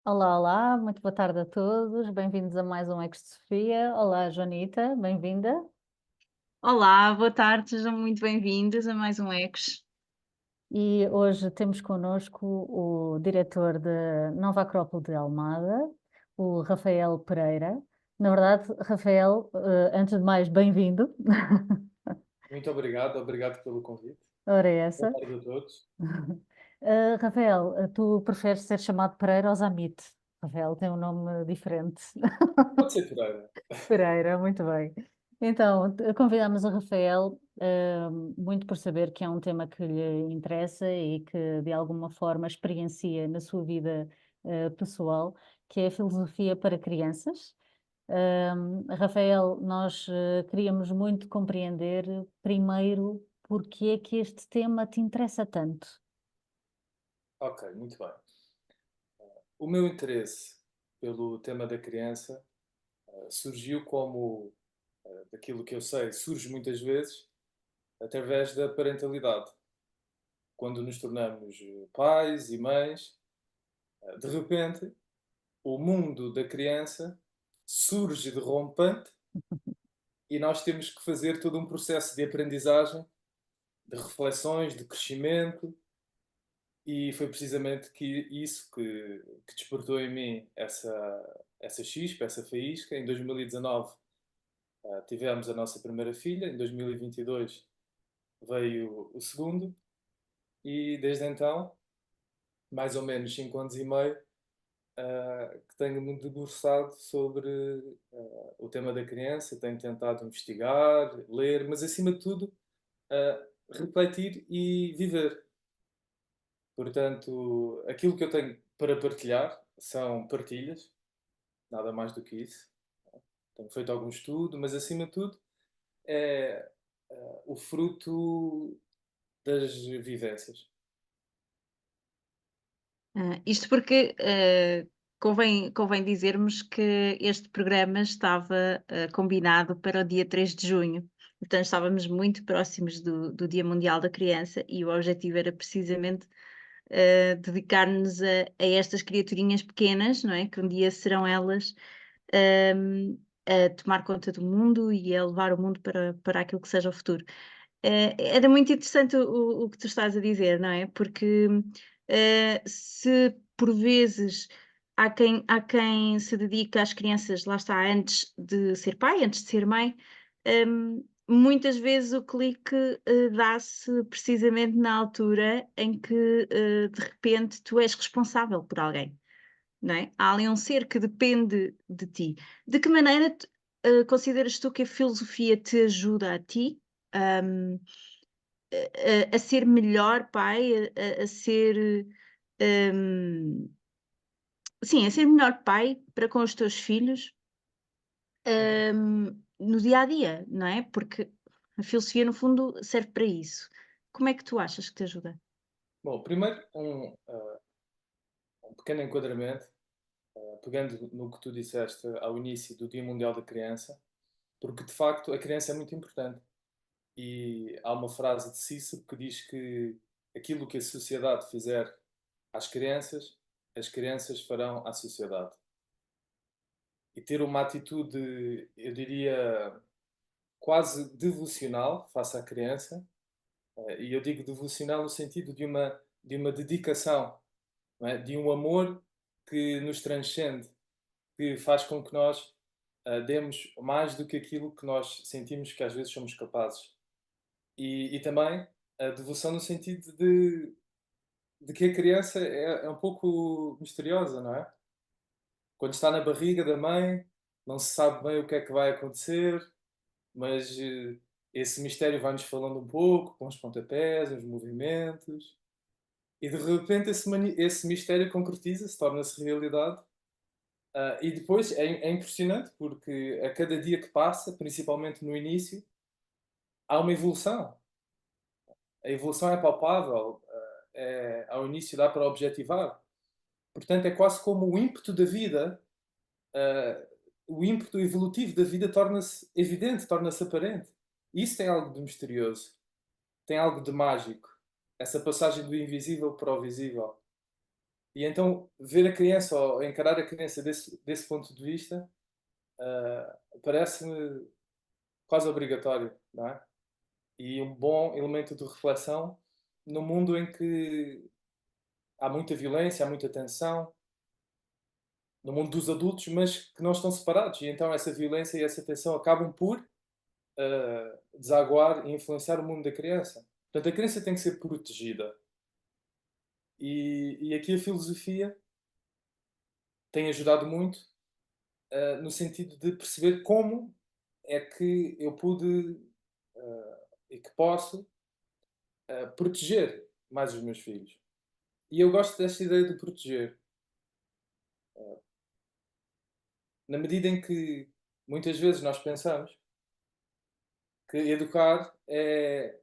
Olá, olá, muito boa tarde a todos, bem-vindos a mais um Ex de Sofia. Olá, Joanita, bem-vinda. Olá, boa tarde, sejam muito bem-vindos a mais um Ecos. E hoje temos connosco o diretor da Nova Acrópole de Almada, o Rafael Pereira. Na verdade, Rafael, antes de mais, bem-vindo. Muito obrigado, obrigado pelo convite. Ora é Boa essa. tarde a todos. Rafael, tu preferes ser chamado Pereira ou Zamit? Rafael tem um nome diferente. Pode ser Pereira. Pereira, muito bem. Então, convidamos o Rafael, muito por saber que é um tema que lhe interessa e que de alguma forma experiencia na sua vida, pessoal, que é a filosofia para crianças. Rafael, nós, queríamos muito compreender primeiro porque é que este tema te interessa tanto. Ok, muito bem. O meu interesse pelo tema da criança surgiu como, daquilo que eu sei, surge muitas vezes através da parentalidade. Quando nos tornamos pais e mães, de repente, o mundo da criança surge de rompante e nós temos que fazer todo um processo de aprendizagem, de reflexões, de crescimento. E foi precisamente isso que despertou em mim essa chispa, essa faísca. Em 2019 tivemos a nossa primeira filha, em 2022 veio o segundo, e desde então, mais ou menos 5 anos e meio, que tenho-me debruçado sobre o tema da criança, tenho tentado investigar, ler, mas acima de tudo, refletir e viver. Portanto, aquilo que eu tenho para partilhar são partilhas, nada mais do que isso. Tenho feito algum estudo, mas acima de tudo é o fruto das vivências. Isto porque convém dizermos que este programa estava combinado para o dia 3 de junho, portanto estávamos muito próximos do Dia Mundial da Criança e o objetivo era precisamente dedicar-nos a estas criaturinhas pequenas, não é? Que um dia serão elas a tomar conta do mundo e a levar o mundo para aquilo que seja o futuro. Era muito interessante o que tu estás a dizer, não é? Porque, se por vezes há quem se dedica às crianças, lá está, antes de ser pai, antes de ser mãe, muitas vezes o clique, dá-se precisamente na altura em que, de repente, tu és responsável por alguém, não é? Há ali um ser que depende de ti. De que maneira consideras tu que a filosofia te ajuda a ti, hum, a ser melhor pai, a ser, hum, sim, a ser melhor pai para com os teus filhos, Uhum. no dia a dia, não é? Porque a filosofia, no fundo, serve para isso. Como é que tu achas que te ajuda? Bom, primeiro um pequeno enquadramento, pegando no que tu disseste ao início do Dia Mundial da Criança, porque de facto a criança é muito importante. E há uma frase de Cícero que diz que aquilo que a sociedade fizer às crianças, as crianças farão à sociedade. E ter uma atitude, eu diria, quase devocional face à criança, e eu digo devocional no sentido de uma dedicação, não é? De um amor que nos transcende, que faz com que nós demos mais do que aquilo que nós sentimos que às vezes somos capazes. E também a devoção no sentido de que a criança é um pouco misteriosa, não é? Quando está na barriga da mãe, não se sabe bem o que é que vai acontecer, mas esse mistério vai-nos falando um pouco, com os pontapés, os movimentos, e de repente esse mistério concretiza-se, torna-se realidade. E depois é impressionante porque a cada dia que passa, principalmente no início, há uma evolução. A evolução é palpável, ao início dá para objetivar. Portanto, é quase como o ímpeto da vida, uh, o ímpeto evolutivo da vida torna-se evidente, torna-se aparente. E isso tem algo de misterioso, tem algo de mágico. Essa passagem do invisível para o visível. E então ver a criança ou encarar a criança desse ponto de vista parece-me quase obrigatório, não é? E um bom elemento de reflexão no mundo em que há muita violência, há muita tensão, no mundo dos adultos, mas que não estão separados. E então essa violência e essa tensão acabam por desaguar e influenciar o mundo da criança. Portanto, a criança tem que ser protegida. E aqui a filosofia tem ajudado muito no sentido de perceber como é que eu pude e que posso proteger mais os meus filhos. E eu gosto desta ideia de proteger. Na medida em que muitas vezes nós pensamos que educar é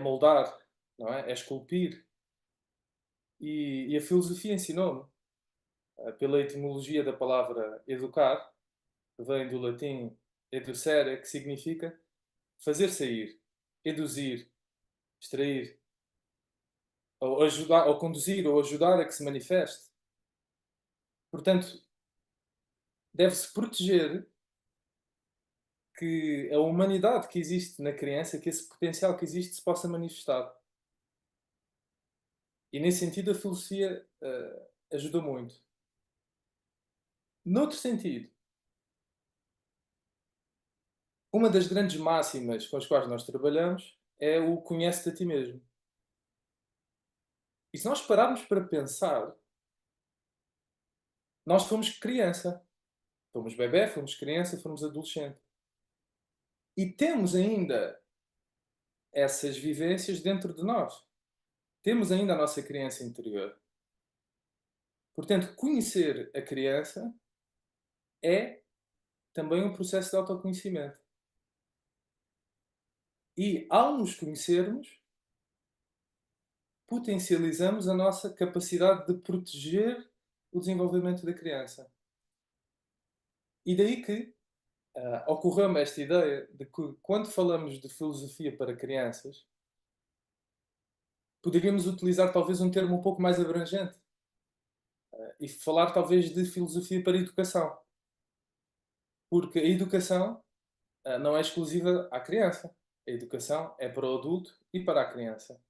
moldar, não é? É esculpir. E a filosofia ensinou-me, pela etimologia da palavra educar, que vem do latim educere, que significa fazer sair, eduzir, extrair, ou ajudar, ou conduzir, ou ajudar a que se manifeste. Portanto, deve-se proteger que a humanidade que existe na criança, que esse potencial que existe se possa manifestar. E nesse sentido a filosofia ajuda muito. Noutro sentido, uma das grandes máximas com as quais nós trabalhamos é o conhece-te a ti mesmo. E se nós pararmos para pensar, nós fomos criança. Fomos bebé, fomos criança, fomos adolescente. E temos ainda essas vivências dentro de nós. Temos ainda a nossa criança interior. Portanto, conhecer a criança é também um processo de autoconhecimento. E ao nos conhecermos, potencializamos a nossa capacidade de proteger o desenvolvimento da criança. E daí que ocorreu-me esta ideia de que, quando falamos de filosofia para crianças, poderíamos utilizar talvez um termo um pouco mais abrangente e falar talvez de filosofia para a educação. Porque a educação não é exclusiva à criança. A educação é para o adulto e para a criança.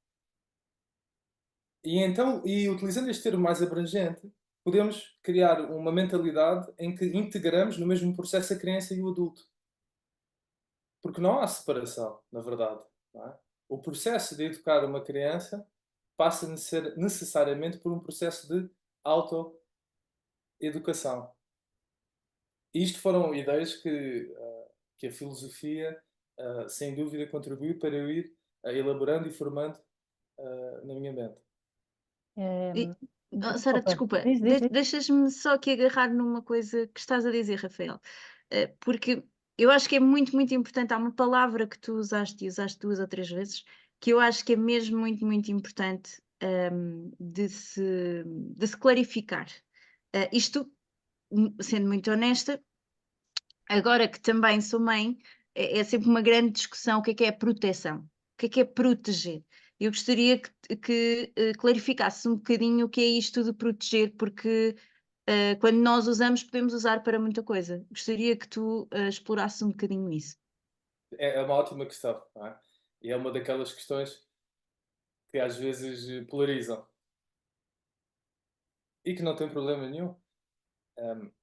E então, e utilizando este termo mais abrangente, podemos criar uma mentalidade em que integramos no mesmo processo a criança e o adulto. Porque não há separação, na verdade. Não é? O processo de educar uma criança passa a ser necessariamente por um processo de autoeducação. E isto foram ideias que a filosofia, sem dúvida, contribuiu para eu ir elaborando e formando na minha mente. E, Sara, Desculpa, desculpa, diz. deixas-me só aqui agarrar numa coisa que estás a dizer, Rafael, porque eu acho que é muito, muito importante. Há uma palavra que tu usaste e usaste 2 ou 3 vezes, que eu acho que é mesmo muito, muito importante de se clarificar. Isto, sendo muito honesta, agora que também sou mãe, é sempre uma grande discussão o que é proteção, o que é proteger. Eu gostaria que clarificasse um bocadinho o que é isto de proteger, porque quando nós usamos, podemos usar para muita coisa. Gostaria que tu explorasses um bocadinho isso. É uma ótima questão, não é? E é uma daquelas questões que às vezes polarizam e que não tem problema nenhum.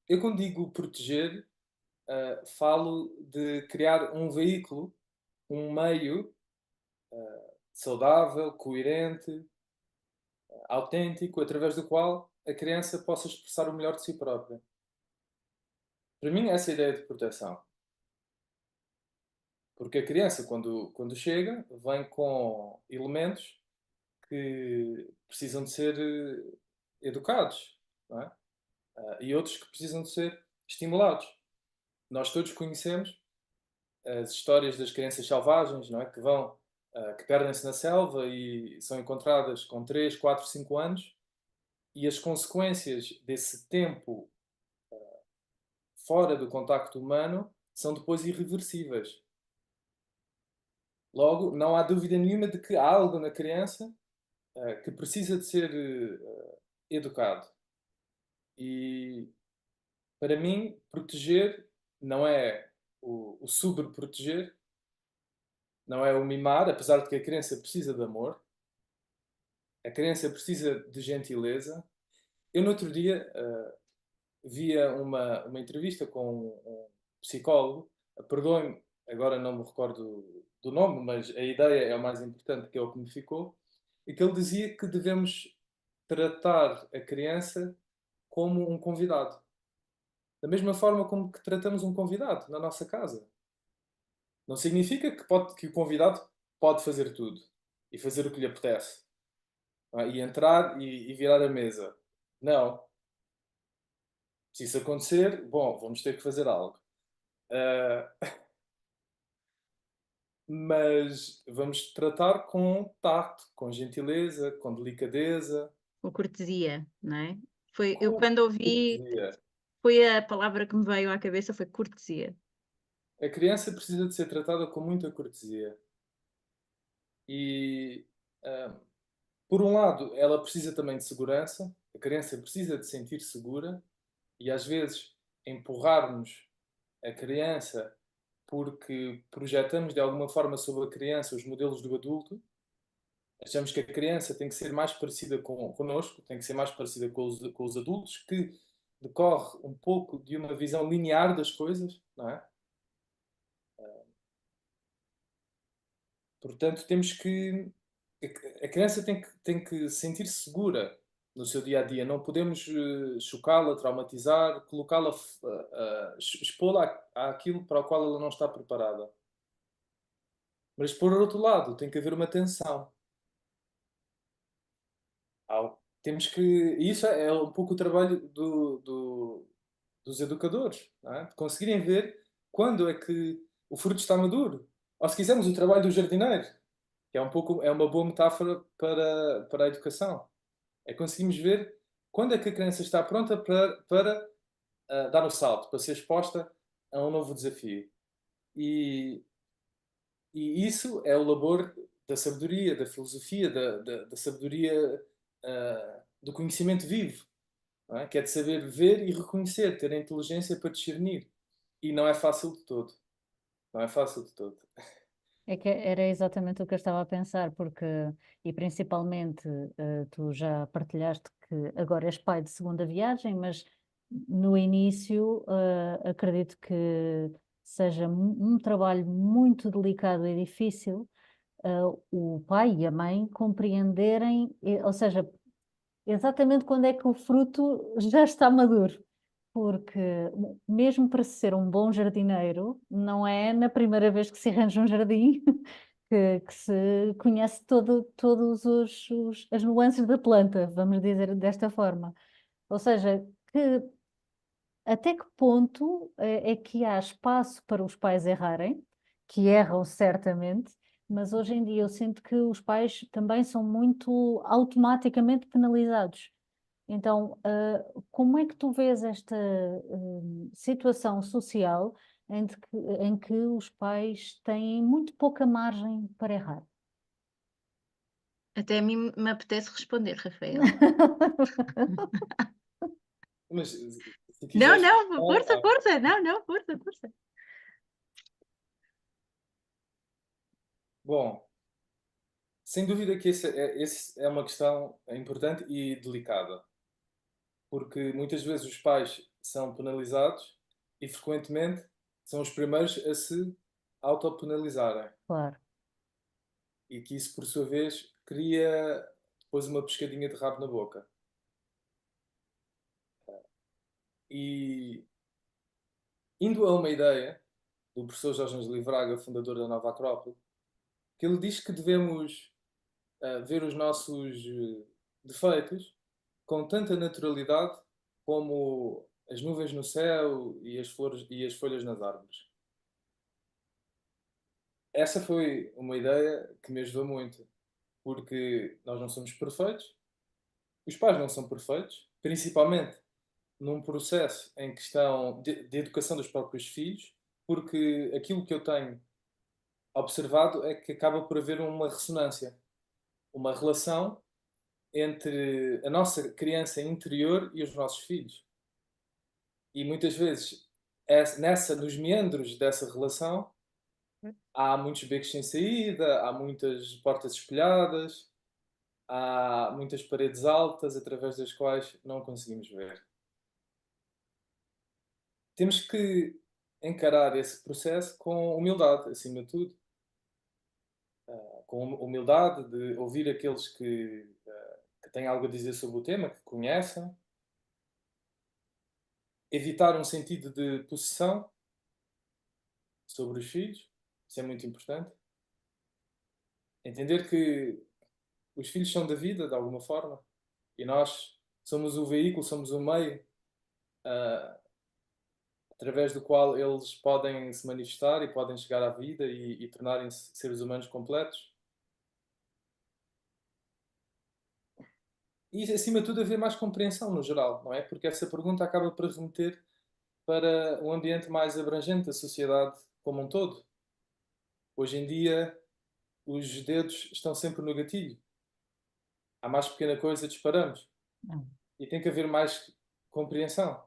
Eu, quando digo proteger, falo de criar um veículo, um meio saudável, coerente, autêntico, através do qual a criança possa expressar o melhor de si própria. Para mim, essa é a ideia de proteção. Porque a criança, quando chega, vem com elementos que precisam de ser educados, não é? E outros que precisam de ser estimulados. Nós todos conhecemos as histórias das crianças selvagens, não é? Que perdem-se na selva e são encontradas com 3, 4, 5 anos, e as consequências desse tempo fora do contacto humano são depois irreversíveis. Logo, não há dúvida nenhuma de que há algo na criança que precisa de ser educado. E para mim, proteger não é o sobreproteger, não é o mimar, apesar de que a criança precisa de amor, a criança precisa de gentileza. Eu, no outro dia, via uma entrevista com um psicólogo, perdoem-me, agora não me recordo do nome, mas a ideia é o mais importante, que é o que me ficou, e que ele dizia que devemos tratar a criança como um convidado. Da mesma forma como que tratamos um convidado na nossa casa. Não significa que o convidado pode fazer tudo e fazer o que lhe apetece. Não é? E entrar e virar a mesa. Não. Se isso acontecer, bom, vamos ter que fazer algo. Ah, mas vamos tratar com tato, com gentileza, com delicadeza, Com cortesia, não é? Foi, eu com quando ouvi, cortesia. foi a palavra que me veio à cabeça, foi cortesia. A criança precisa de ser tratada com muita cortesia. E, ah, por um lado, ela precisa também de segurança, a criança precisa de sentir segura, e às vezes empurrarmos a criança porque projetamos de alguma forma sobre a criança os modelos do adulto. Achamos que a criança tem que ser mais parecida connosco, tem que ser mais parecida com os adultos, que decorre um pouco de uma visão linear das coisas, não é? Portanto, temos que. A criança tem que sentir-se segura no seu dia a dia. Não podemos chocá-la, traumatizar, colocá-la, expô-la àquilo para o qual ela não está preparada. Mas, por outro lado, tem que haver uma tensão. Temos que. E isso é um pouco o trabalho dos educadores, não é? De conseguirem ver quando é que o fruto está maduro. Ou se quisermos, o trabalho do jardineiro, que é é uma boa metáfora para a educação. É conseguirmos ver quando é que a criança está pronta para dar o salto, para ser exposta a um novo desafio. E, e isso é o labor da sabedoria, da filosofia, da sabedoria, do conhecimento vivo, não é? Que é de saber ver e reconhecer, ter a inteligência para discernir. E não é fácil de todo. Não é fácil de todo. É que era exatamente o que eu estava a pensar, porque, e principalmente, tu já partilhaste que agora és pai de segunda viagem, mas no início, acredito que seja um trabalho muito delicado e difícil, o pai e a mãe compreenderem, ou seja, exatamente quando é que o fruto já está maduro. Porque mesmo para se ser um bom jardineiro, não é na primeira vez que se arranja um jardim que se conhece todos as nuances da planta, vamos dizer desta forma. Ou seja, que até que ponto é que há espaço para os pais errarem, que erram certamente, mas hoje em dia eu sinto que os pais também são muito automaticamente penalizados. Então, como é que tu vês esta situação social em que os pais têm muito pouca margem para errar? Até a mim me apetece responder, Rafael. Mas se Não, quiseres não, força, começar, força, não, não, força, força. bom, sem dúvida que esse é uma questão importante e delicada, porque muitas vezes os pais são penalizados e frequentemente são os primeiros a se autopenalizarem. Claro, E que isso, por sua vez, cria depois uma pescadinha de rabo na boca. E indo a uma ideia do professor Jorge Angeli Braga, fundador da Nova Acrópole, que ele diz que devemos ver os nossos defeitos com tanta naturalidade como as nuvens no céu e as flores e as folhas nas árvores. Essa foi uma ideia que me ajudou muito, porque nós não somos perfeitos, os pais não são perfeitos, principalmente num processo em que estão de educação dos próprios filhos, porque aquilo que eu tenho observado é que acaba por haver uma ressonância, uma relação entre a nossa criança interior e os nossos filhos. E muitas vezes, nos meandros dessa relação, há muitos becos sem saída, há muitas portas espelhadas, há muitas paredes altas através das quais não conseguimos ver. Temos que encarar esse processo com humildade, acima de tudo. Com humildade de ouvir aqueles que têm algo a dizer sobre o tema, que conhecem. Evitar um sentido de possessão sobre os filhos, isso é muito importante. Entender que os filhos são da vida, de alguma forma, e nós somos o veículo, somos o meio ah, através do qual eles podem se manifestar e podem chegar à vida e tornarem-se seres humanos completos. E, acima de tudo, haver mais compreensão no geral, não é? Porque essa pergunta acaba por remeter para um ambiente mais abrangente da sociedade como um todo. Hoje em dia, os dedos estão sempre no gatilho. Há mais pequena coisa, disparamos. Não. E tem que haver mais compreensão.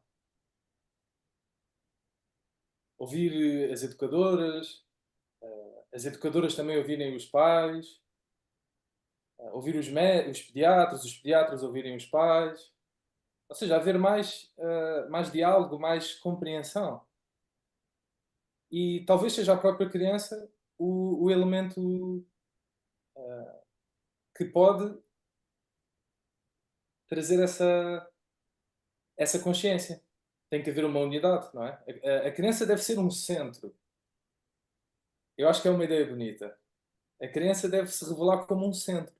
Ouvir as educadoras também ouvirem os pais, ouvir os pediatras ouvirem os pais. Ou seja, haver mais diálogo, mais compreensão. E talvez seja a própria criança o elemento que pode trazer essa consciência. Tem que haver uma unidade, não é? A criança deve ser um centro. Eu acho que é uma ideia bonita. A criança deve se revelar como um centro,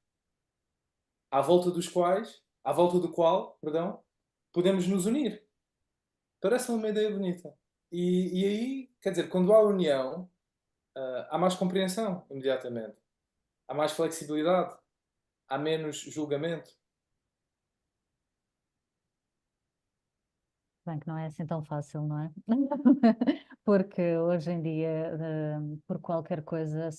à volta do qual, perdão, podemos nos unir. Parece-me uma ideia bonita. E aí, quer dizer, quando há união, há mais compreensão imediatamente. Há mais flexibilidade. Há menos julgamento. Bem que não é assim tão fácil, não é? Porque hoje em dia, por qualquer coisa,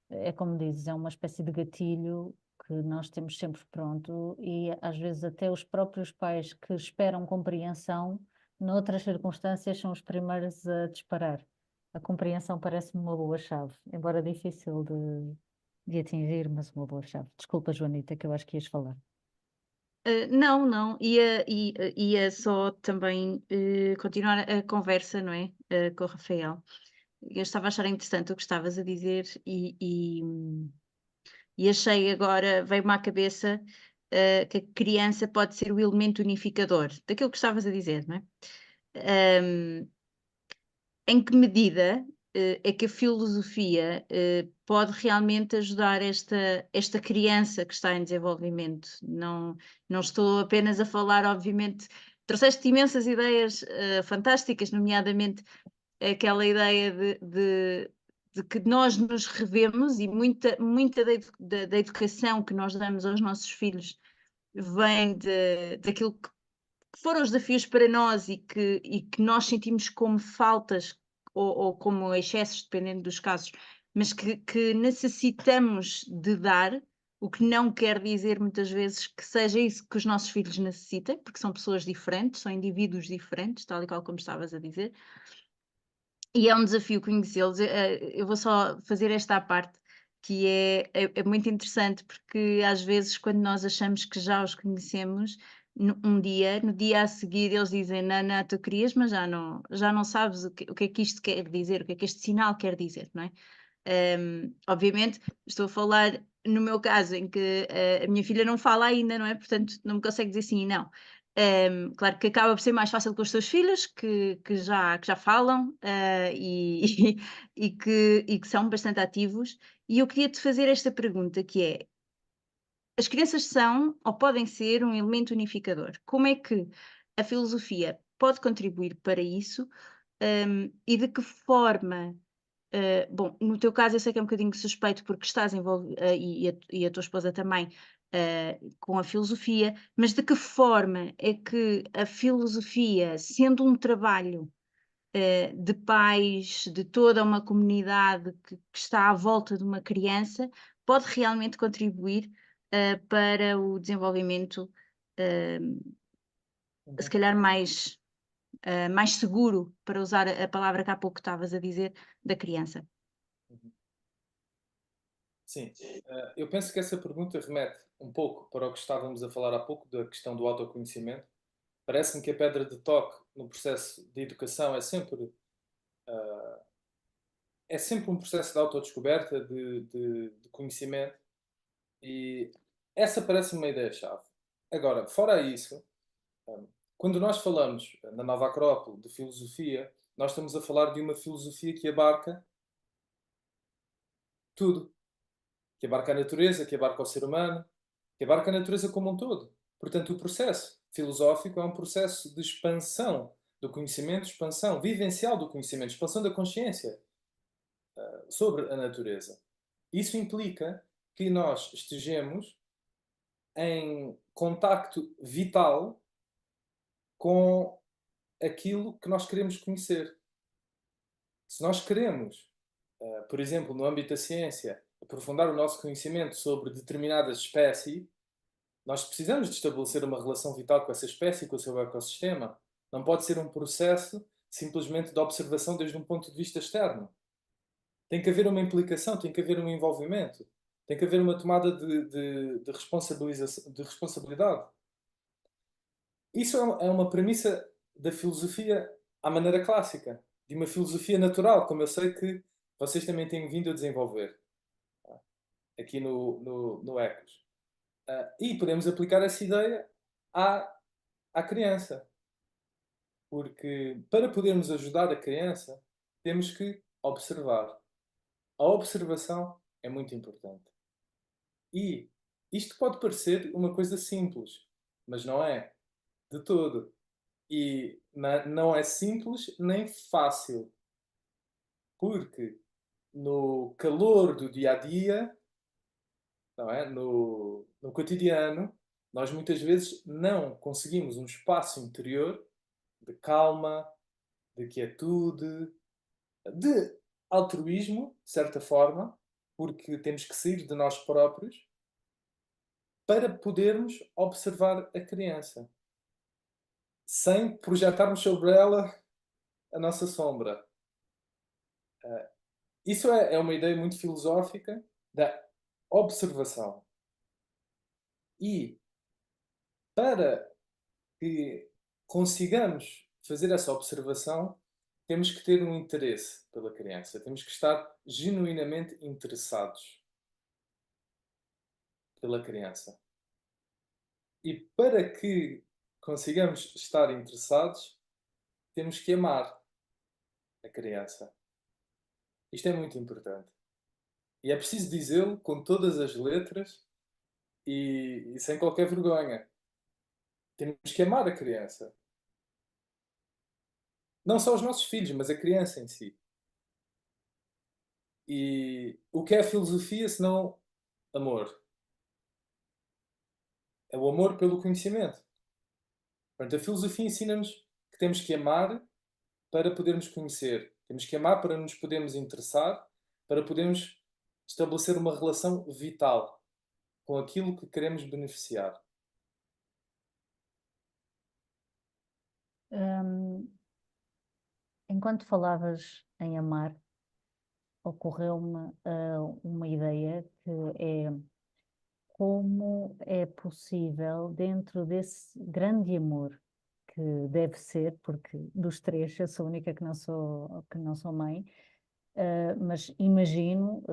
é como dizes, é uma espécie de gatilho que nós temos sempre pronto e às vezes até os próprios pais que esperam compreensão, noutras circunstâncias, são os primeiros a disparar. A compreensão parece-me uma boa chave, embora difícil de atingir, mas uma boa chave. Desculpa, Joanita, que eu acho que ias falar. Não, não, ia só também continuar a conversa, não é? Com o Rafael. Eu estava a achar interessante o que estavas a dizer e achei agora, veio-me à cabeça que a criança pode ser o elemento unificador daquilo que estavas a dizer, não é? Em que medida é que a filosofia pode realmente ajudar esta criança que está em desenvolvimento? Não estou apenas a falar, obviamente, trouxeste imensas ideias fantásticas, nomeadamente aquela ideia de que nós nos revemos e muita da educação que nós damos aos nossos filhos vem daquilo que foram os desafios para nós e que nós sentimos como faltas ou como excessos, dependendo dos casos, mas que necessitamos de dar, o que não quer dizer muitas vezes que seja isso que os nossos filhos necessitem, porque são pessoas diferentes, são indivíduos diferentes, tal e qual como estavas a dizer. E é um desafio conhecê-los. Eu vou só fazer esta à parte, que é muito interessante, porque às vezes, quando nós achamos que já os conhecemos, no dia a seguir, eles dizem: Nana, tu querias, mas já não sabes o que é que isto quer dizer, o que é que este sinal quer dizer, não é? Obviamente, estou a falar no meu caso, em que a minha filha não fala ainda, não é? Portanto, não me consegue dizer sim e não. Claro que acaba por ser mais fácil com os teus filhos, que já falam e que são bastante ativos. E eu queria te fazer esta pergunta, que é: as crianças são ou podem ser um elemento unificador? Como é que a filosofia pode contribuir para isso? E de que forma bom, no teu caso eu sei que é um bocadinho suspeito porque estás envolvido, e a tua esposa também, com a filosofia, mas de que forma é que a filosofia, sendo um trabalho, de pais, de toda uma comunidade que está à volta de uma criança, pode realmente contribuir, para o desenvolvimento, se Uhum. calhar mais seguro, para usar a palavra que há pouco estavas a dizer, da criança? Sim, eu penso que essa pergunta remete um pouco para o que estávamos a falar há pouco, da questão do autoconhecimento. Parece-me que a pedra de toque no processo de educação é sempre um processo de autodescoberta, de conhecimento, e essa parece-me uma ideia-chave. Agora, fora isso, hum, quando nós falamos na Nova Acrópole de filosofia, nós estamos a falar de uma filosofia que abarca tudo, que abarca a natureza, que abarca o ser humano, que abarca a natureza como um todo. Portanto, o processo filosófico é um processo de expansão do conhecimento, expansão vivencial do conhecimento, expansão da consciência sobre a natureza. Isso implica que nós estejamos em contacto vital com aquilo que nós queremos conhecer. Se nós queremos, por exemplo, no âmbito da ciência, aprofundar o nosso conhecimento sobre determinadas espécies, nós precisamos de estabelecer uma relação vital com essa espécie, com o seu ecossistema. Não pode ser um processo simplesmente de observação desde um ponto de vista externo. Tem que haver uma implicação, tem que haver um envolvimento, tem que haver uma tomada de responsabilidade. Isso é uma premissa da filosofia à maneira clássica, de uma filosofia natural, como eu sei que vocês também têm vindo a desenvolver aqui no Ecos. E podemos aplicar essa ideia à criança, porque para podermos ajudar a criança, temos que observar. A observação é muito importante. E isto pode parecer uma coisa simples, mas não é de todo. E não é simples nem fácil, porque no calor do dia a dia, não é? No cotidiano, nós muitas vezes não conseguimos um espaço interior de calma, de quietude, de altruísmo, de certa forma, porque temos que sair de nós próprios para podermos observar a criança, sem projetarmos sobre ela a nossa sombra. Isso é uma ideia muito filosófica da observação. E para que consigamos fazer essa observação, temos que ter um interesse pela criança, temos que estar genuinamente interessados pela criança. E para que consigamos estar interessados, temos que amar a criança. Isto é muito importante. E é preciso dizê-lo com todas as letras e sem qualquer vergonha. Temos que amar a criança. Não só os nossos filhos, mas a criança em si. E o que é a filosofia se não amor? É o amor pelo conhecimento. Portanto, a filosofia ensina-nos que temos que amar para podermos conhecer. Temos que amar para nos podermos interessar, para podermos estabelecer uma relação vital com aquilo que queremos beneficiar. Hum, Enquanto falavas em amar, ocorreu-me uma ideia que é como é possível, dentro desse grande amor que deve ser, porque dos três eu sou a única que não sou mãe, mas imagino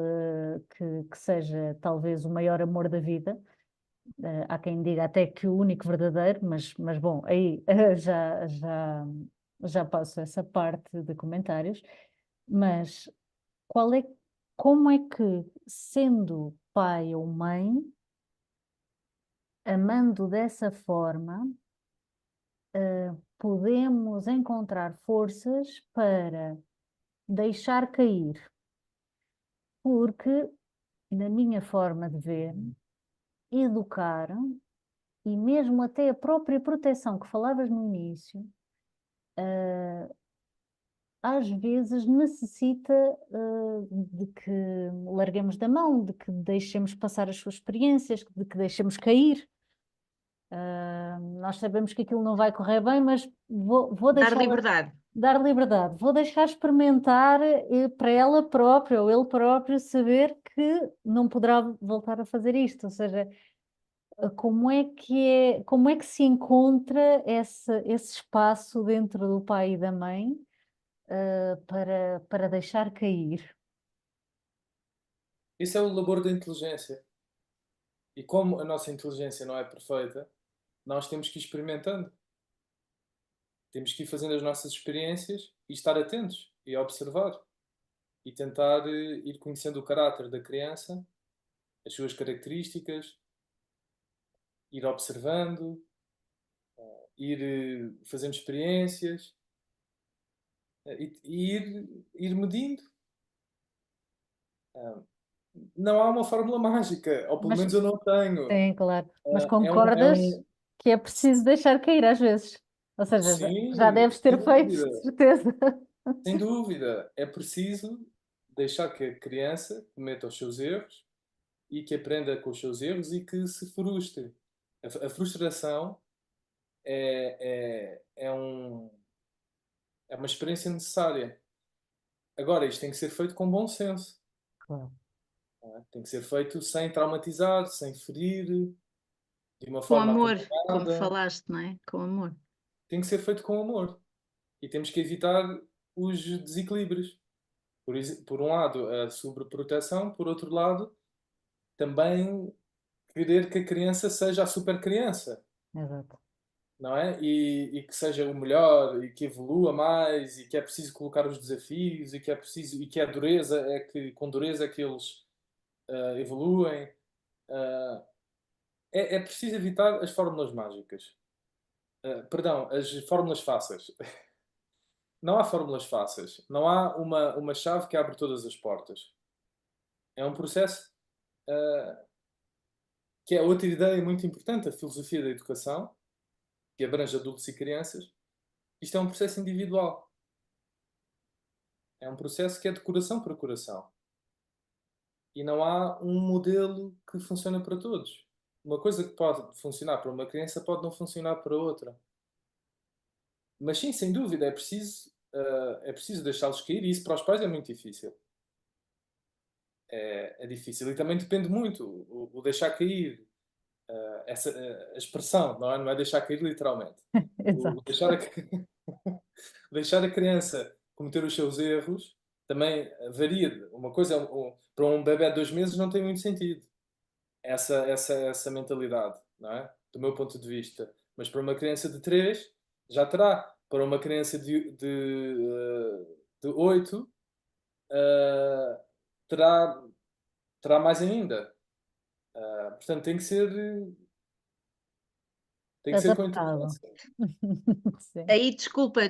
que seja talvez o maior amor da vida. Há quem diga até que o único verdadeiro, mas bom, aí já passo essa parte de comentários. Mas qual é, como é que, sendo pai ou mãe, amando dessa forma, podemos encontrar forças para deixar cair? Porque, na minha forma de ver, educar e mesmo até a própria proteção que falavas no início, às vezes necessita de que larguemos da mão, de que deixemos passar as suas experiências, de que deixemos cair. Nós sabemos que aquilo não vai correr bem, mas vou Dar deixar liberdade. dar liberdade, vou deixar experimentar para ela própria ou ele próprio saber que não poderá voltar a fazer isto. Ou seja, como é que se encontra esse espaço dentro do pai e da mãe, para deixar cair? Isso é o labor da inteligência. E como a nossa inteligência não é perfeita, nós temos que ir experimentando. Temos que ir fazendo as nossas experiências e estar atentos e observar. E tentar ir conhecendo o caráter da criança, as suas características, ir observando, ir fazendo experiências e ir medindo. Ah, não há uma fórmula mágica, ou pelo Mas, menos eu não tenho. sim, claro. Mas É concordas um. que é preciso deixar cair às vezes? Ou seja, já Sim, deves ter sem feito, dúvida, de certeza. sem dúvida. É preciso deixar que a criança cometa os seus erros e que aprenda com os seus erros e que se frustre. A frustração é uma experiência necessária. Agora, isto tem que ser feito com bom senso. Claro. Não é? Tem que ser feito sem traumatizar, sem ferir, de uma Com forma amor, como acompanhada. falaste, não é? Com amor. Tem que ser feito com amor. E temos que evitar os desequilíbrios. Por um lado, a sobreproteção, por outro lado, também querer que a criança seja a super criança, Exato. não é? E que seja o melhor e que evolua mais e que é preciso colocar os desafios e que é preciso e que a dureza é que com dureza é que eles evoluem. Ah, é preciso evitar as fórmulas mágicas. Perdão, as fórmulas fáceis. Não há fórmulas fáceis. Não há uma chave que abre todas as portas. É um processo ah, que é outra ideia muito importante, a filosofia da educação, que abrange adultos e crianças. Isto é um processo individual. É um processo que é de coração para coração. E não há um modelo que funcione para todos. Uma coisa que pode funcionar para uma criança pode não funcionar para outra. Mas sim, sem dúvida, é preciso deixá-los cair e isso para os pais é muito difícil. É difícil e também depende muito o deixar cair, a expressão, não é? Não é deixar cair literalmente. O Exato. deixar a, deixar a criança cometer os seus erros também varia. Uma coisa, para um bebê de 2 meses não tem muito sentido essa mentalidade, não é? Do meu ponto de vista. Mas para uma criança de 3 já terá. Para uma criança de 8, eh, terá, terá mais ainda. Portanto, tem que ser com Adaptado. inteligência. Sim. Aí, desculpa,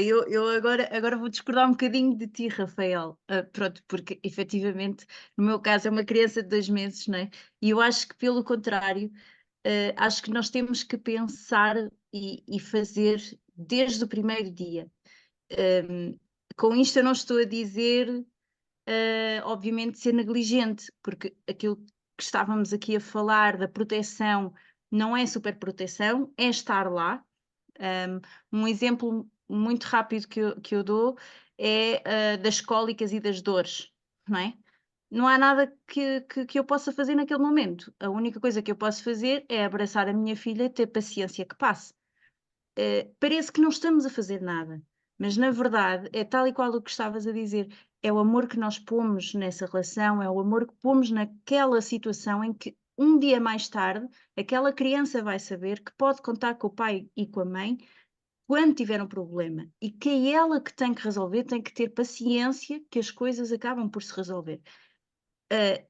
eu agora vou discordar um bocadinho de ti, Rafael. Pronto, porque efetivamente, no meu caso, é uma criança de 2 meses, não é? E eu acho que, pelo contrário, acho que nós temos que pensar e fazer desde o primeiro dia. Com isto, eu não estou a dizer, obviamente, ser negligente, porque aquilo que estávamos aqui a falar da proteção não é superproteção, é estar lá. Um exemplo muito rápido que eu dou é das cólicas e das dores, não é? Não há nada que eu possa fazer naquele momento. A única coisa que eu posso fazer é abraçar a minha filha e ter paciência que passe. Parece que não estamos a fazer nada, mas na verdade é tal e qual o que estavas a dizer. É o amor que nós pomos nessa relação, é o amor que pomos naquela situação em que um dia mais tarde aquela criança vai saber que pode contar com o pai e com a mãe quando tiver um problema e que é ela que tem que resolver, tem que ter paciência que as coisas acabam por se resolver. Uh,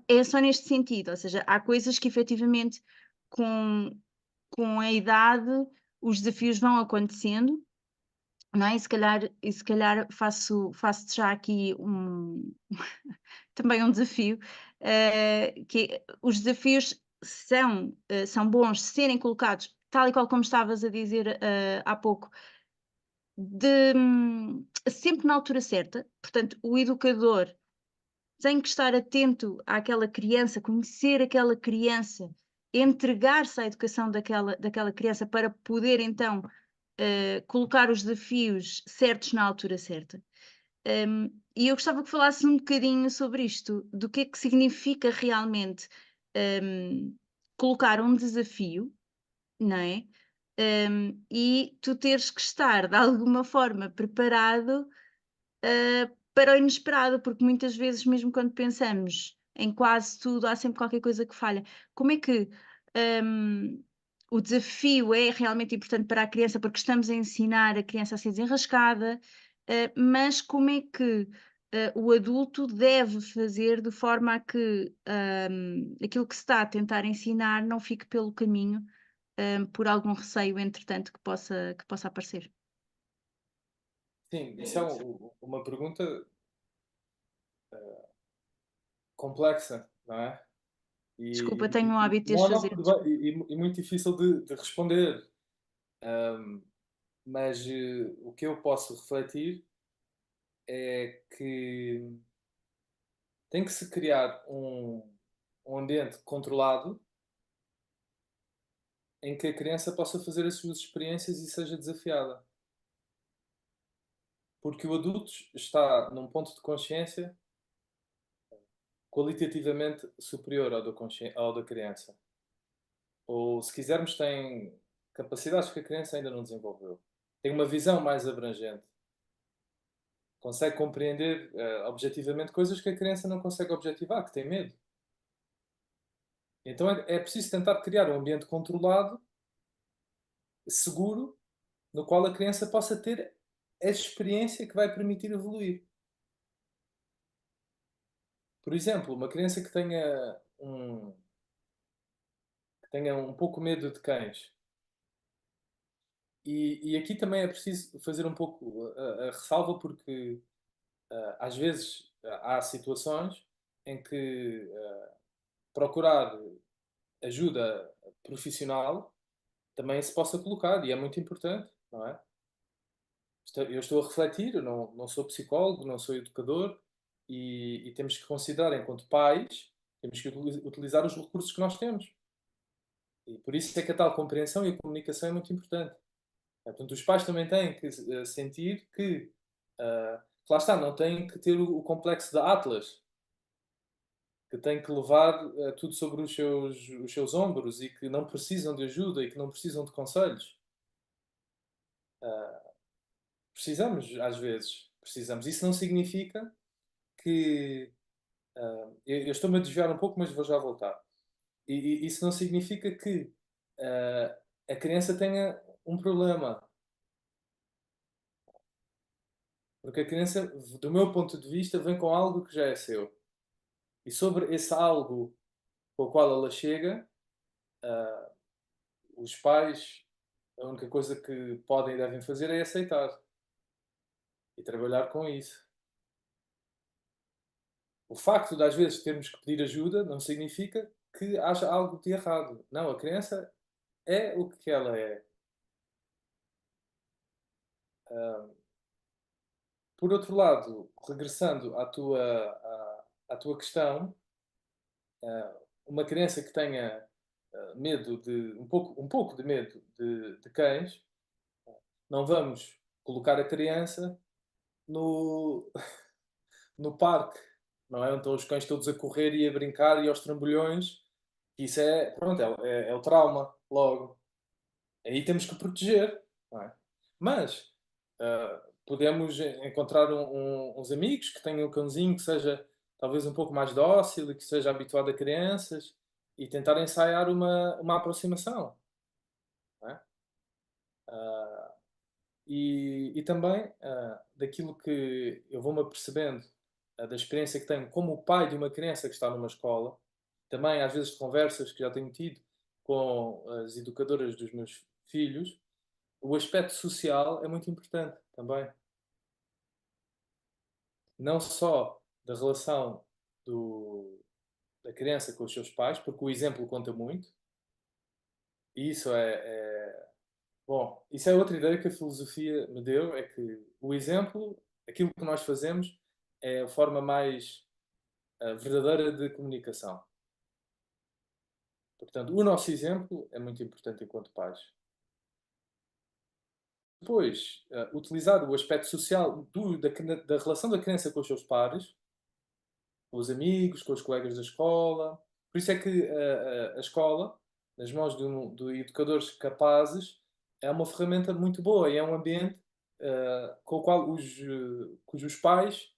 é só neste sentido, ou seja, há coisas que efetivamente com a idade os desafios vão acontecendo, não é? E se calhar faço já aqui também um desafio, que os desafios são bons serem colocados, tal e qual como estavas a dizer há pouco, sempre na altura certa. Portanto, o educador tem que estar atento àquela criança, conhecer aquela criança, entregar-se à educação daquela criança para poder então colocar os desafios certos na altura certa. E eu gostava que falasses um bocadinho sobre isto, do que é que significa realmente colocar um desafio, não é? E tu teres que estar de alguma forma preparado para o inesperado, porque muitas vezes, mesmo quando pensamos em quase tudo, há sempre qualquer coisa que falha. Como é que o desafio é realmente importante para a criança, porque estamos a ensinar a criança a ser desenrascada, mas como é que o adulto deve fazer de forma a que aquilo que se está a tentar ensinar não fique pelo caminho, por algum receio, entretanto, que possa aparecer? Sim, isso é uma pergunta complexa, não é? Desculpa, tenho um E hábito de as não, não, fazer. tudo bem, e muito difícil de responder. Ahm, mas o que eu posso refletir é que tem que se criar um ambiente controlado em que a criança possa fazer as suas experiências e seja desafiada. Porque o adulto está num ponto de consciência qualitativamente superior ao da criança. Ou, se quisermos, tem capacidades que a criança ainda não desenvolveu. Tem uma visão mais abrangente. Consegue compreender objetivamente coisas que a criança não consegue objetivar, que tem medo. Então é preciso tentar criar um ambiente controlado, seguro, no qual a criança possa ter a experiência que vai permitir evoluir. Por exemplo, uma criança que tenha um pouco medo de cães. E aqui também é preciso fazer um pouco a ressalva, porque às vezes há situações em que procurar ajuda profissional também se possa colocar, e é muito importante, não é? Eu estou a refletir, eu não sou psicólogo, não sou educador, e temos que considerar, enquanto pais, temos que utilizar os recursos que nós temos. E por isso é que a tal compreensão e a comunicação é muito importante. Portanto, os pais também têm que sentir que lá está, não têm que ter o complexo de Atlas, que têm que levar tudo sobre os seus ombros, e que não precisam de ajuda e que não precisam de conselhos. Precisamos, às vezes, precisamos. Isso não significa que. Eu estou-me a desviar um pouco, mas vou já voltar. Isso não significa que a criança tenha um problema. Porque a criança, do meu ponto de vista, vem com algo que já é seu. E sobre esse algo com o qual ela chega, os pais, a única coisa que podem e devem fazer é aceitar e trabalhar com isso. O facto de às vezes termos que pedir ajuda não significa que haja algo de errado. Não, a criança é o que ela é. Ah, por outro lado, regressando à tua questão, uma criança que tenha medo um pouco de medo de cães, não vamos colocar a criança no, no parque, não é? Então os cães todos a correr e a brincar e aos trambolhões, isso pronto, é o trauma, logo. Aí temos que proteger, não é? Mas podemos encontrar uns amigos que tenham um cãozinho que seja talvez um pouco mais dócil e que seja habituado a crianças, e tentar ensaiar uma aproximação, não é? E também daquilo que eu vou-me apercebendo, da experiência que tenho como pai de uma criança que está numa escola, também às vezes de conversas que já tenho tido com as educadoras dos meus filhos, o aspecto social é muito importante também. Não só da relação da criança com os seus pais, porque o exemplo conta muito, e isso Bom, isso é outra ideia que a filosofia me deu, é que o exemplo, aquilo que nós fazemos, é a forma mais verdadeira de comunicação. Portanto, o nosso exemplo é muito importante enquanto pais. Depois, utilizar o aspecto social da relação da criança com os seus pares, com os amigos, com os colegas da escola. Por isso é que a escola, nas mãos de educadores capazes, é uma ferramenta muito boa e é um ambiente com o qual cujos pais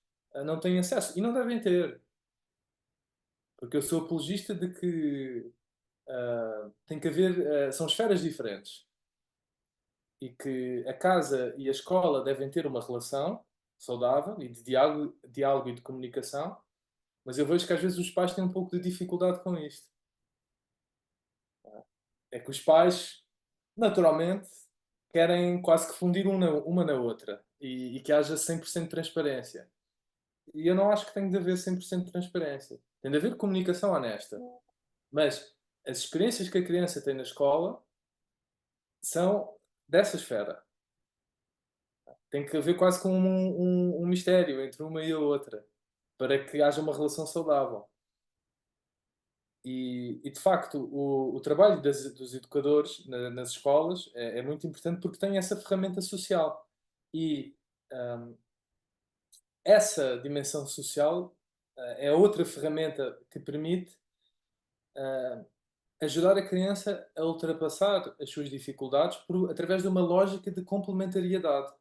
não têm acesso. E não devem ter. Porque eu sou apologista de que tem que haver. São esferas diferentes. E que a casa e a escola devem ter uma relação saudável e de diálogo e de comunicação, mas eu vejo que às vezes os pais têm um pouco de dificuldade com isto. É que os pais, naturalmente, querem quase que fundir uma na outra e que haja 100% de transparência. E eu não acho que tenha de haver 100% de transparência. Tem de haver comunicação honesta. Mas as experiências que a criança tem na escola são dessa esfera. Tem que haver quase com um mistério entre uma e a outra, para que haja uma relação saudável. E de facto, o trabalho dos educadores nas escolas é muito importante porque tem essa ferramenta social. E hum, essa dimensão social é outra ferramenta que permite ajudar a criança a ultrapassar as suas dificuldades através de uma lógica de complementariedade.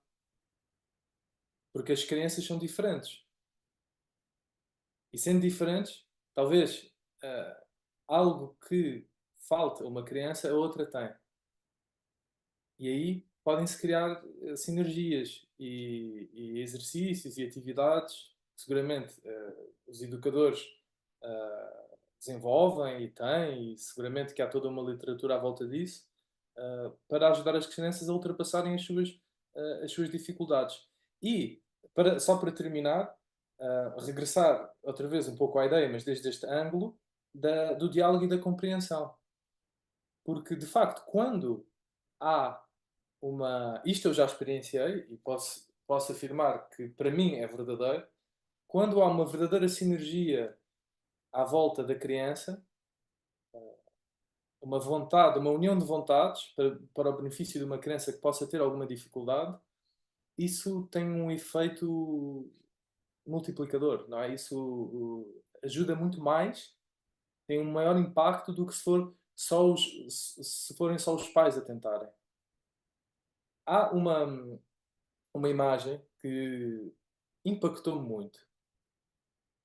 Porque as crianças são diferentes. E sendo diferentes, talvez algo que falta a uma criança, a outra tem. E aí podem-se criar sinergias e exercícios e atividades que seguramente os educadores desenvolvem e têm, e seguramente que há toda uma literatura à volta disso, para ajudar as crianças a ultrapassarem as suas dificuldades. E, só para terminar, regressar outra vez um pouco à ideia, mas desde este ângulo, do diálogo e da compreensão. Porque, de facto, quando há isto eu já experienciei e posso afirmar que para mim é verdadeiro, quando há uma verdadeira sinergia à volta da criança, uma vontade, uma união de vontades para o benefício de uma criança que possa ter alguma dificuldade, isso tem um efeito multiplicador, não é? Isso ajuda muito mais, tem um maior impacto do que se forem só os pais a tentarem. Há uma imagem que impactou-me muito.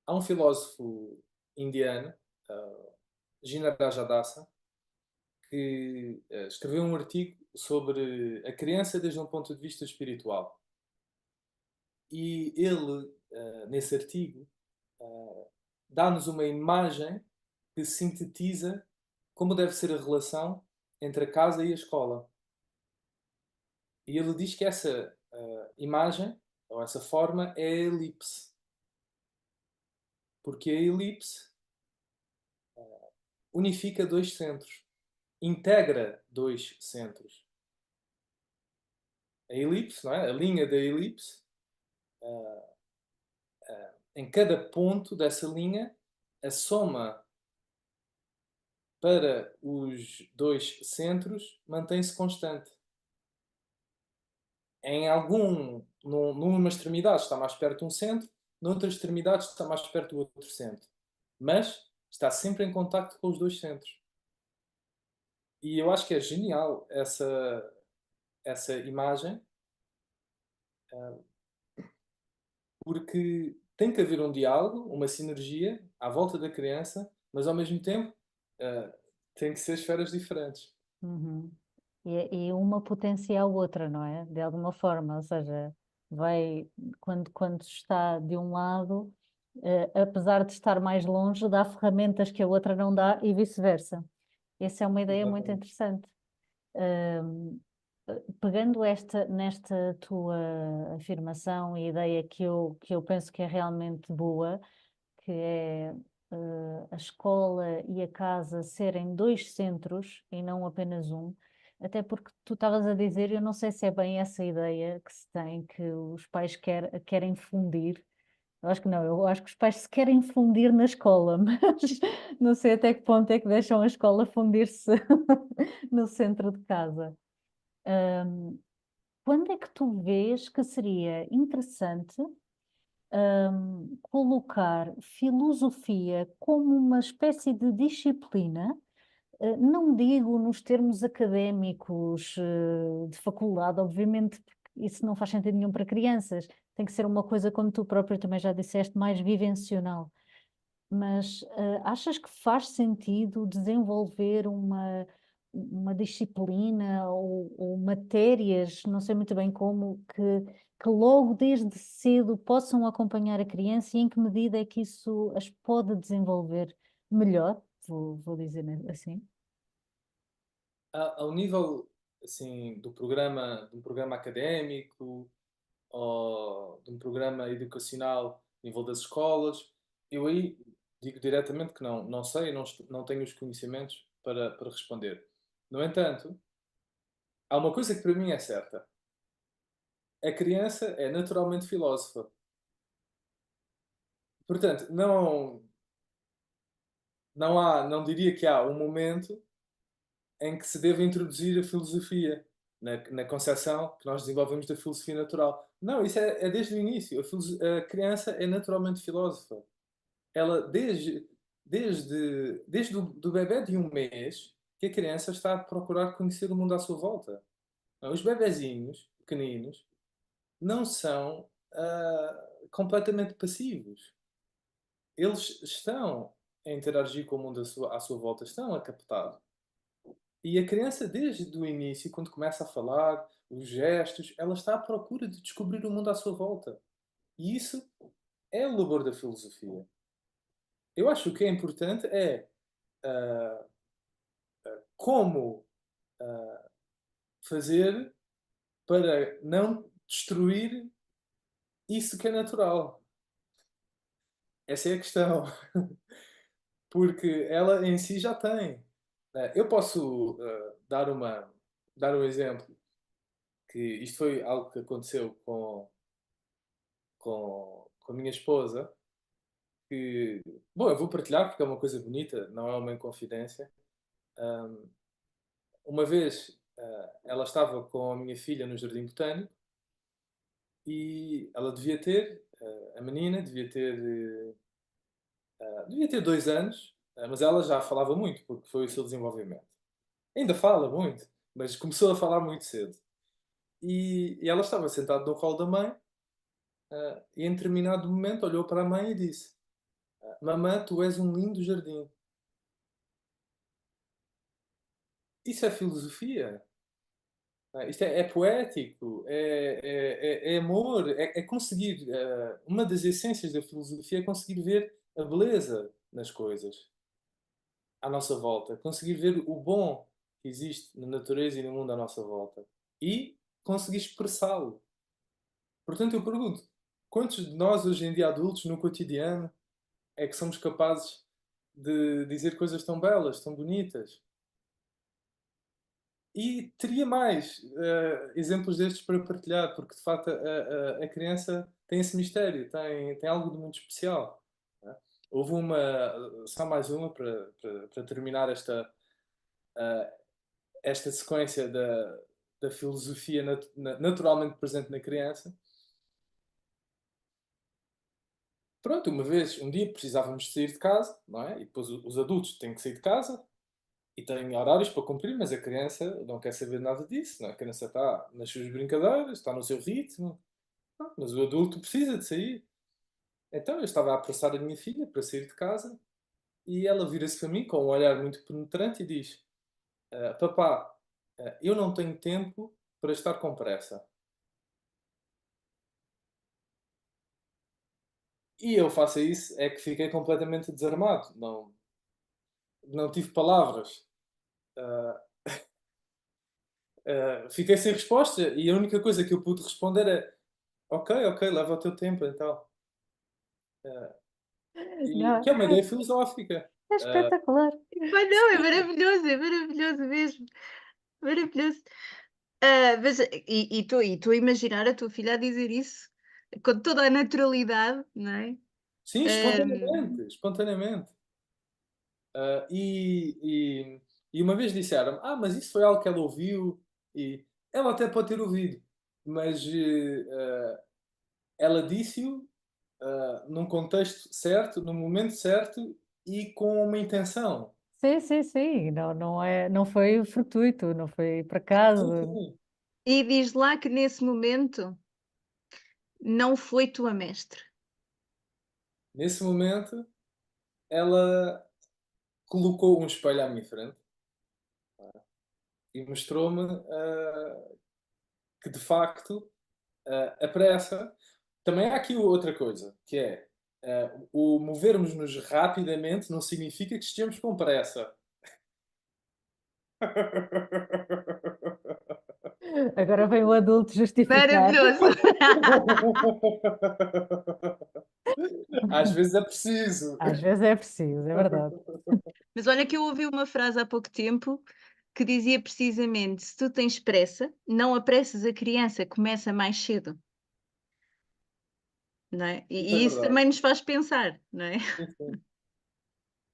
Há um filósofo indiano, Gina Rajadasa, que escreveu um artigo sobre a criança desde um ponto de vista espiritual. E ele, nesse artigo, dá-nos uma imagem que sintetiza como deve ser a relação entre a casa e a escola. E ele diz que essa imagem, ou essa forma, é a elipse. Porque a elipse unifica dois centros, integra dois centros. A elipse, não é? A linha da elipse, em cada ponto dessa linha, a soma para os dois centros mantém-se constante. Numa extremidade está mais perto de um centro, noutra extremidade está mais perto do outro centro. Mas está sempre em contacto com os dois centros. E eu acho que é genial essa imagem, porque tem que haver um diálogo, uma sinergia à volta da criança, mas ao mesmo tempo tem que ser esferas diferentes. Uhum. E uma potencia a outra, não é? De alguma forma, ou seja, vai, quando está de um lado, apesar de estar mais longe, dá ferramentas que a outra não dá e vice-versa. Essa é uma ideia muito Exatamente. interessante. Ahm, Pegando nesta tua afirmação e ideia que eu penso que é realmente boa, que é a escola e a casa serem dois centros e não apenas um, até porque tu estavas a dizer, eu não sei se é bem essa ideia que se tem, que os pais querem fundir. Eu acho que não, eu acho que os pais se querem fundir na escola, mas não sei até que ponto é que deixam a escola fundir-se no centro de casa. Hum, Quando é que tu vês que seria interessante, colocar filosofia como uma espécie de disciplina? Não digo nos termos académicos, de faculdade, obviamente, porque isso não faz sentido nenhum para crianças. Tem que ser uma coisa, como tu próprio também já disseste, mais vivencional. Mas achas que faz sentido desenvolver uma disciplina ou matérias, não sei muito bem como, que logo desde cedo possam acompanhar a criança e em que medida é que isso as pode desenvolver melhor? Vou dizer assim. Ao nível assim, de um programa académico ou de um programa educacional a nível das escolas, eu aí digo diretamente que não sei, não tenho os conhecimentos para responder. No entanto, há uma coisa que para mim é certa. A criança é naturalmente filósofa. Portanto, não diria que há um momento em que se deve introduzir a filosofia na concepção que nós desenvolvemos da filosofia natural. Não, isso é desde o início. A criança é naturalmente filósofa. Ela, desde do bebé de um mês, que a criança está a procurar conhecer o mundo à sua volta. Os bebezinhos, pequeninos, não são completamente passivos. Eles estão a interagir com o mundo à sua volta, estão a captar. E a criança, desde o início, quando começa a falar, os gestos, ela está à procura de descobrir o mundo à sua volta. E isso é o labor da filosofia. Eu acho que o que é importante é ah, como ah, fazer para não destruir isso que é natural. Essa é a questão. Porque ela em si já tem. Eu posso dar um exemplo, que isto foi algo que aconteceu com a minha esposa, que, bom, eu vou partilhar porque é uma coisa bonita, não é uma inconfidência. Ahm, uma vez ela estava com a minha filha no Jardim Botânico e ela devia ter, a menina devia ter 2 anos, mas ela já falava muito porque foi o seu desenvolvimento. Ainda fala muito, mas começou a falar muito cedo. E ela estava sentada no colo da mãe, e em determinado momento olhou para a mãe e disse: Mamã, tu és um lindo jardim. Isso é filosofia. Isto é poético, é amor, é conseguir. Uma das essências da filosofia é conseguir ver a beleza nas coisas à nossa volta, conseguir ver o bom que existe na natureza e no mundo à nossa volta e conseguir expressá-lo. Portanto, eu pergunto: quantos de nós, hoje em dia adultos, no cotidiano, é que somos capazes de dizer coisas tão belas, tão bonitas? E teria mais exemplos destes para partilhar, porque de facto a criança tem esse mistério, tem algo de muito especial. Né? Houve só mais uma para terminar esta sequência da filosofia naturalmente presente na criança. Pronto, um dia precisávamos sair de casa, não é? E depois os adultos têm que sair de casa e têm horários para cumprir, mas a criança não quer saber nada disso, não é? A criança está nas suas brincadeiras, está no seu ritmo, mas o adulto precisa de sair. Então eu estava a apressar a minha filha para sair de casa e ela vira-se para mim com um olhar muito penetrante e diz: Papá, eu não tenho tempo para estar com pressa. E eu faço isso, é que fiquei completamente desarmado. Não tive palavras. Ah, fiquei sem resposta e a única coisa que eu pude responder é: Ok, ok, leva o teu tempo então. Ah, e Não, que é uma ideia filosófica. é Ah, espetacular. Mas não, é maravilhoso mesmo. Maravilhoso. Mas, e tu a imaginar a tua filha a dizer isso com toda a naturalidade, não é? Sim, Hum, espontaneamente, espontaneamente. Ah, e uma vez disseram, mas isso foi algo que ela ouviu, e ela até pode ter ouvido, mas ela disse-o num contexto certo, no momento certo e com uma intenção. Sim, sim, sim. Não foi fortuito, não foi por Sim, acaso. sim. e diz lá que nesse momento não foi tua mestre. Nesse momento, ela colocou um espelho à minha frente e mostrou-me que, de facto, a pressa. Também há aqui outra coisa, que é o movermos-nos rapidamente não significa que estejamos com pressa. Agora vem o adulto justificar. Maravilhoso! Às vezes é preciso. Às vezes é preciso, é verdade. Mas olha que eu ouvi uma frase há pouco tempo que dizia precisamente: se tu tens pressa, não apresses a criança, começa mais cedo, não é? Isso é E isso verdade. também nos faz pensar, não é? Sim, sim.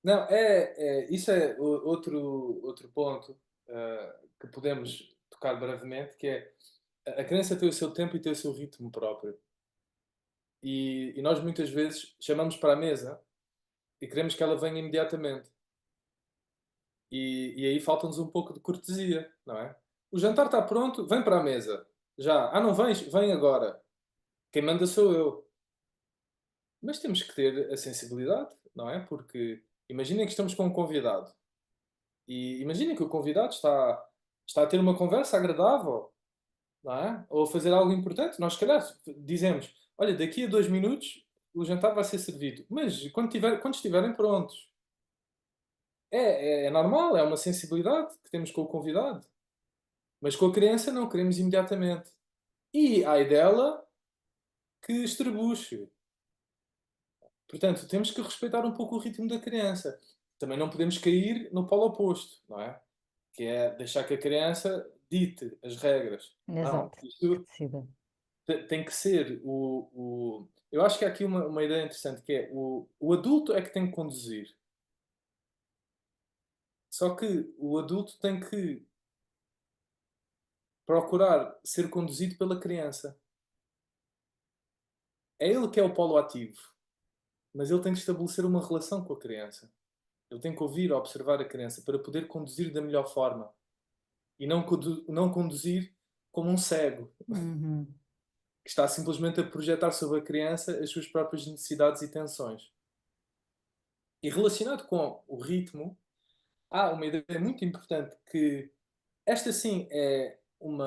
Não, isso é outro ponto que podemos tocar brevemente, que é a criança tem o seu tempo e tem o seu ritmo próprio. E nós muitas vezes chamamos para a mesa e queremos que ela venha imediatamente. E aí falta-nos um pouco de cortesia, não é? O jantar está pronto, vem para a mesa. Já. Não vens? Vem agora. Quem manda sou eu. Mas temos que ter a sensibilidade, não é? Porque imaginem que estamos com um convidado. E imaginem que o convidado está a ter uma conversa agradável, não é? Ou a fazer algo importante. Nós, se calhar, dizemos: olha, daqui a 2 minutos o jantar vai ser servido. Mas quando estiverem prontos. É normal, é uma sensibilidade que temos com o convidado. Mas com a criança não, queremos imediatamente. E ai dela que estrebuche. Portanto, temos que respeitar um pouco o ritmo da criança. Também não podemos cair no polo oposto, não é? Que é deixar que a criança dite as regras. Não, Exato, que isto decida. tem que ser Eu acho que há aqui uma ideia interessante que é o adulto é que tem que conduzir. Só que o adulto tem que procurar ser conduzido pela criança. É ele que é o polo ativo, mas ele tem que estabelecer uma relação com a criança. Ele tem que ouvir, observar a criança para poder conduzir da melhor forma e não conduzir como um cego Uhum. que está simplesmente a projetar sobre a criança as suas próprias necessidades e tensões. E relacionado com o ritmo, há uma ideia muito importante que esta sim é um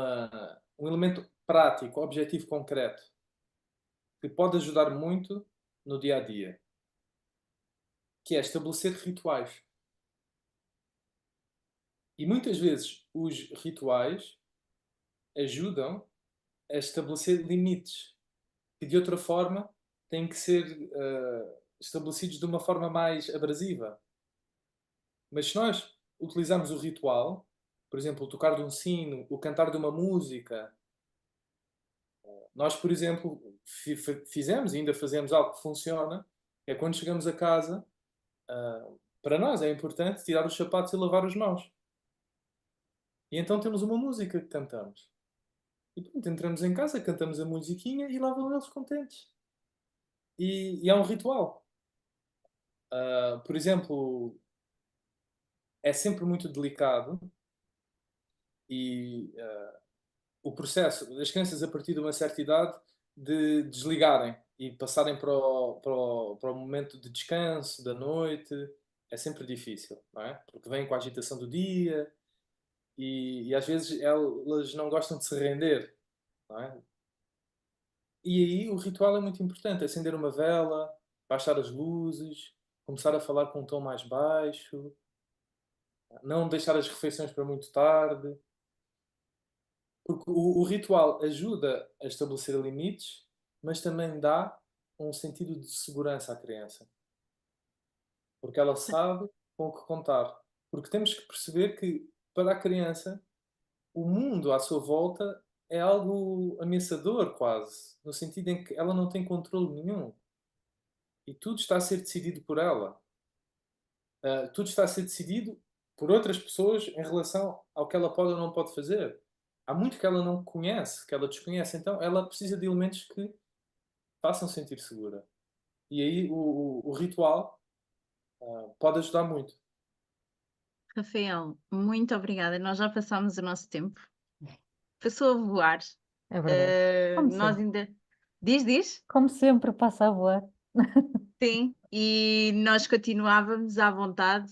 elemento prático, objetivo concreto, que pode ajudar muito no dia a dia, que é estabelecer rituais. E muitas vezes os rituais ajudam a estabelecer limites que de outra forma têm que ser estabelecidos de uma forma mais abrasiva. Mas se nós utilizarmos o ritual, por exemplo, o tocar de um sino, o cantar de uma música, nós, por exemplo, fizemos e ainda fazemos algo que funciona, é quando chegamos a casa, ah, para nós é importante tirar os sapatos e lavar as mãos. E então temos uma música que cantamos. E pronto, entramos em casa, cantamos a musiquinha e lá vão eles contentes. E é um ritual. Por exemplo, é sempre muito delicado e o processo das crianças a partir de uma certa idade de desligarem e passarem para o momento de descanso da noite é sempre difícil, não é? Porque vêm com a agitação do dia e às vezes elas não gostam de se render, não é? E aí o ritual é muito importante, acender uma vela, baixar as luzes, começar a falar com um tom mais baixo, não deixar as refeições para muito tarde, porque o ritual ajuda a estabelecer limites, mas também dá um sentido de segurança à criança, porque ela sabe com o que contar. Porque temos que perceber que para a criança o mundo à sua volta é algo ameaçador quase, no sentido em que ela não tem controle nenhum e tudo está a ser decidido por ela. Tudo está a ser decidido por outras pessoas em relação ao que ela pode ou não pode fazer. Há muito que ela não conhece, que ela desconhece, então ela precisa de elementos que façam sentir segura. E aí o ritual pode ajudar muito. Rafael, muito obrigada. Nós já passámos o nosso tempo. Passou a voar. É verdade. Como Nós sempre. ainda. Diz? Como sempre, passa a voar. Sim, e nós continuávamos à vontade.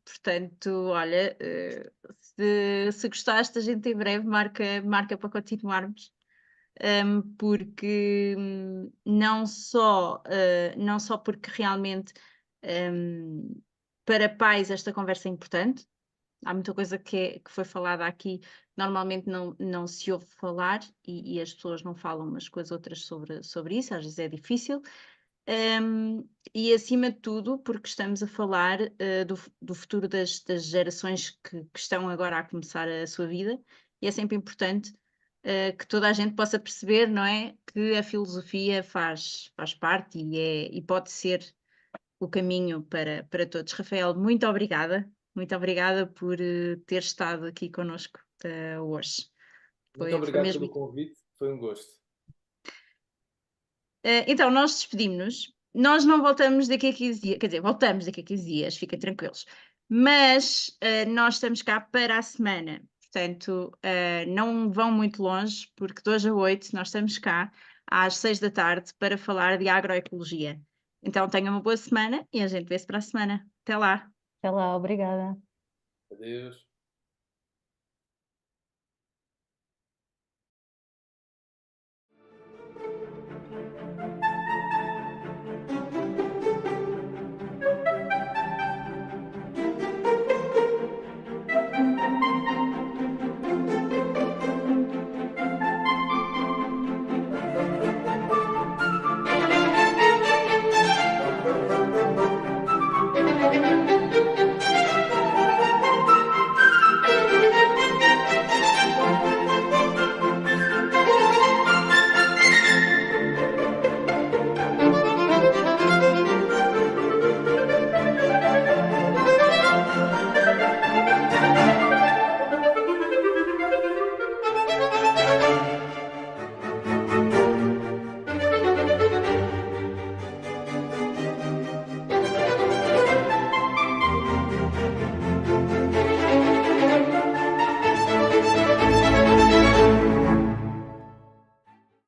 Portanto, olha, se gostaste, a gente em breve marca para continuarmos. Porque não só porque realmente para pais esta conversa é importante, há muita coisa que foi falada aqui, normalmente não se ouve falar e as pessoas não falam umas com as outras sobre isso, às vezes é difícil. E acima de tudo, porque estamos a falar do futuro das gerações que estão agora a começar a sua vida, e é sempre importante que toda a gente possa perceber, não é? Que a filosofia faz parte e pode ser o caminho para todos. Rafael, muito obrigada por ter estado aqui connosco hoje. Muito Foi obrigado mesmo. pelo convite, foi um gosto. Então, nós despedimos-nos. Nós não voltamos daqui a 15 dias, quer dizer, voltamos daqui a 15 dias, fiquem tranquilos. Mas nós estamos cá para a semana. Portanto, não vão muito longe, porque de hoje a 8 nós estamos cá às 6 da tarde para falar de agroecologia. Então, tenham uma boa semana e a gente vê-se para a semana. Até lá! Até lá, obrigada. Adeus.